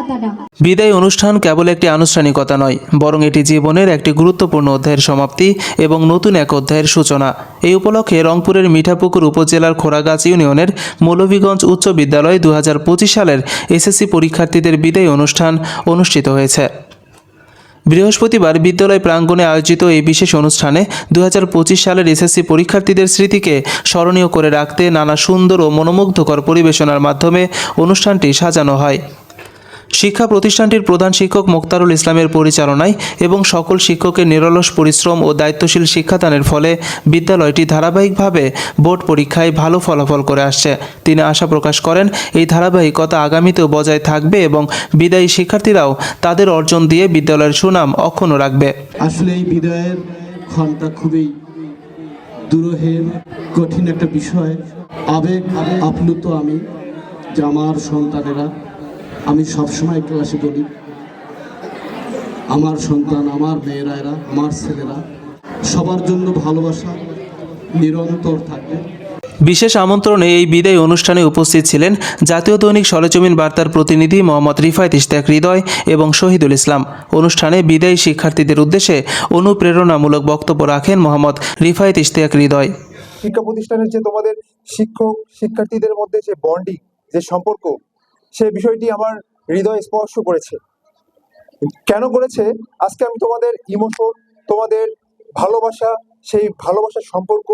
পাতাটা। বিদায় অনুষ্ঠান কেবল একটি আনুষ্ঠানিকতা নয়, বরং এটি জীবনের একটি গুরুত্বপূর্ণ অধ্যায়ের সমাপ্তি এবং নতুন এক অধ্যায়ের সূচনা। এই উপলক্ষে রংপুরের মিঠাপুকুর উপজেলার খোরাগাছ ইউনিয়নের মৌলভীগঞ্জ উচ্চ বিদ্যালয়ে 2025 সালের এসএসসি পরীক্ষার্থীদের বিদায় অনুষ্ঠান অনুষ্ঠিত হয়েছে। বৃহস্পতিবার বিদ্যালয় প্রাঙ্গণে আয়োজিত এই বিশেষ অনুষ্ঠানে 2025 সালের এসএসসি পরীক্ষার্থীদের স্মৃতিকে স্মরণীয় করে রাখতে নানা সুন্দর ও মনোমুগ্ধকর পরিবেশনার মাধ্যমে অনুষ্ঠানটি সাজানো হয়। শিক্ষা প্রতিষ্ঠানটির প্রধান শিক্ষক মোক্তারুল ইসলামের পরিচালনায় এবং সকল শিক্ষকের নিরলস পরিশ্রম ও দায়িত্বশীল শিক্ষাদানের ফলে বিদ্যালয়টি ধারাবাহিকভাবে বোর্ড পরীক্ষায় ভালো ফলাফল করে আসছে। তিনি আশা প্রকাশ করেন এই ধারাবাহিকতা আগামীতেও বজায় থাকবে এবং বিদায়ী শিক্ষার্থীরাও তাদের অর্জন দিয়ে বিদ্যালয়ের সুনাম অক্ষুণ্ণ রাখবে। আসলে এই বিদায়ের ক্ষণটা খুবই দুরূহের কঠিন একটা বিষয়। আবেগ আপ্লুত আমি যে আমার সন্তানেরা, আমি সবসময় ক্লাসে বলি আমার সন্তান, আমার মেয়েরা, এরা আমার ছেলেরা, সবার জন্য ভালোবাসা নিরন্তর থাকবে। বিশেষ আমন্ত্রণে এই বিদায় অনুষ্ঠানে উপস্থিত ছিলেন জাতীয় দৈনিক সরেজমিন বার্তার প্রতিনিধি মোহাম্মদ রিফায়েত ইশতিয়াক হৃদয় এবং শহীদুল ইসলাম। অনুষ্ঠানে বিদায়ী শিক্ষার্থীদের উদ্দেশ্যে অনুপ্রেরণামূলক বক্তব্য রাখেন মোহাম্মদ রিফায়েত ইশতিয়াক হৃদয়। শিক্ষা প্রতিষ্ঠানের যে তোমাদের শিক্ষক শিক্ষার্থীদের মধ্যে যে বন্ডিং, যে সম্পর্ক, সেই বিষয়টি আমার হৃদয় স্পর্শ করেছে। কেন করেছে? আজকে আমি তোমাদের ইমোশন, তোমাদের ভালোবাসা, সেই ভালোবাসার সম্পর্ক,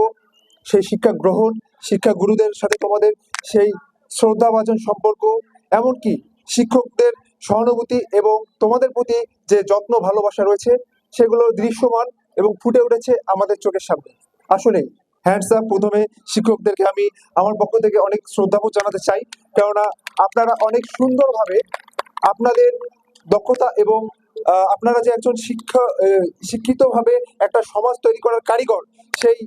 সেই শিক্ষা গ্রহণ, শিক্ষা গুরুদের সাথে তোমাদের সেই শ্রদ্ধাভাজন সম্পর্ক, এমনকি শিক্ষকদের সহানুভূতি এবং তোমাদের প্রতি যে যত্ন ভালোবাসা রয়েছে, সেগুলো দৃশ্যমান এবং ফুটে উঠেছে আমাদের চোখের সামনে। আসলে হ্যান্ডস আপ প্রথমে শিক্ষকদেরকে আমি আমার পক্ষ থেকে অনেক শ্রদ্ধাবোধ জানাতে চাই, কেননা আপনারা অনেক সুন্দরভাবে আপনাদের দক্ষতা এবং আপনারা যে একজন শিক্ষিতভাবে একটা সমাজ তৈরি করার কারিগর, সেই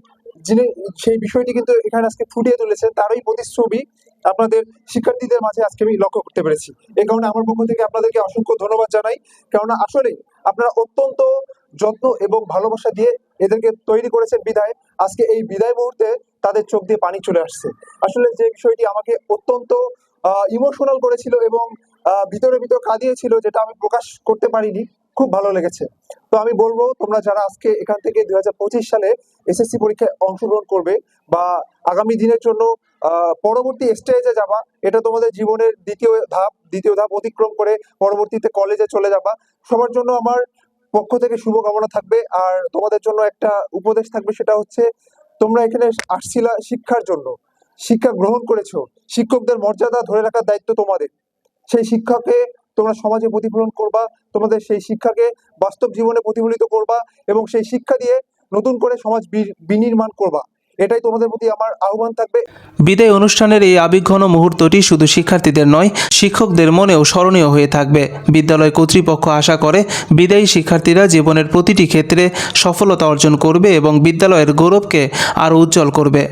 বিষয়টি কিন্তু এখানে আজকে ফুটিয়ে তুলেছে। তারই প্রতিচ্ছবি আপনাদের শিক্ষার্থীদের মাঝে আজকে আমি লক্ষ্য করতে পেরেছি। এই কারণে আমার পক্ষ থেকে আপনাদেরকে অসংখ্য ধন্যবাদ জানাই, কেননা আসলে আপনারা অত্যন্ত যত্ন এবং ভালোবাসা দিয়ে এদেরকে তৈরি করেছেন বিদায় আজকে এই বিদায় মুহূর্তে তাদের চোখ দিয়ে পানি চলে আসছে। আসলে যে বিষয়টি আমাকে অত্যন্ত ইমোশনাল করেছিল এবং ভিতরে কাঁদিয়েছিল, যেটা আমি প্রকাশ করতে পারিনি, খুব ভালো লেগেছে। তো আমি বলবো, তোমরা যারা আজকে এখান থেকে 2025 সালে এসএসসি পরীক্ষায় অংশগ্রহণ করবে বা আগামী দিনের জন্য পরবর্তী স্টেজে যাবা, এটা তোমাদের জীবনের দ্বিতীয় ধাপ অতিক্রম করে পরবর্তীতে কলেজে চলে যাবা, সবার জন্য আমার পক্ষ থেকে শুভকামনা থাকবে। আর তোমাদের জন্য একটা উপদেশ থাকবে, সেটা হচ্ছে তোমরা এখানে আসছিলা শিক্ষার জন্য, শিক্ষা গ্রহণ করেছো, শিক্ষকদের মর্যাদা ধরে রাখার দায়িত্ব তোমাদের। সেই শিক্ষাকে তোমরা সমাজে প্রতিফলন করবা, তোমাদের সেই শিক্ষাকে বাস্তব জীবনে প্রতিফলিত করবা এবং সেই শিক্ষা দিয়ে নতুন করে সমাজ বিনির্মাণ করবা। এটাই তোমাদের প্রতি আমার আহ্বান থাকবে। বিদায় অনুষ্ঠানের এই আবেগঘন মুহূর্তটি শুধু শিক্ষার্থীদের নয়, শিক্ষকদের মনেও স্মরণীয় হয়ে থাকবে। বিদ্যালয় কর্তৃপক্ষ আশা করে বিদায়ী শিক্ষার্থীরা জীবনের প্রতিটি ক্ষেত্রে সফলতা অর্জন করবে এবং বিদ্যালয়ের গৌরবকে আরও উজ্জ্বল করবে।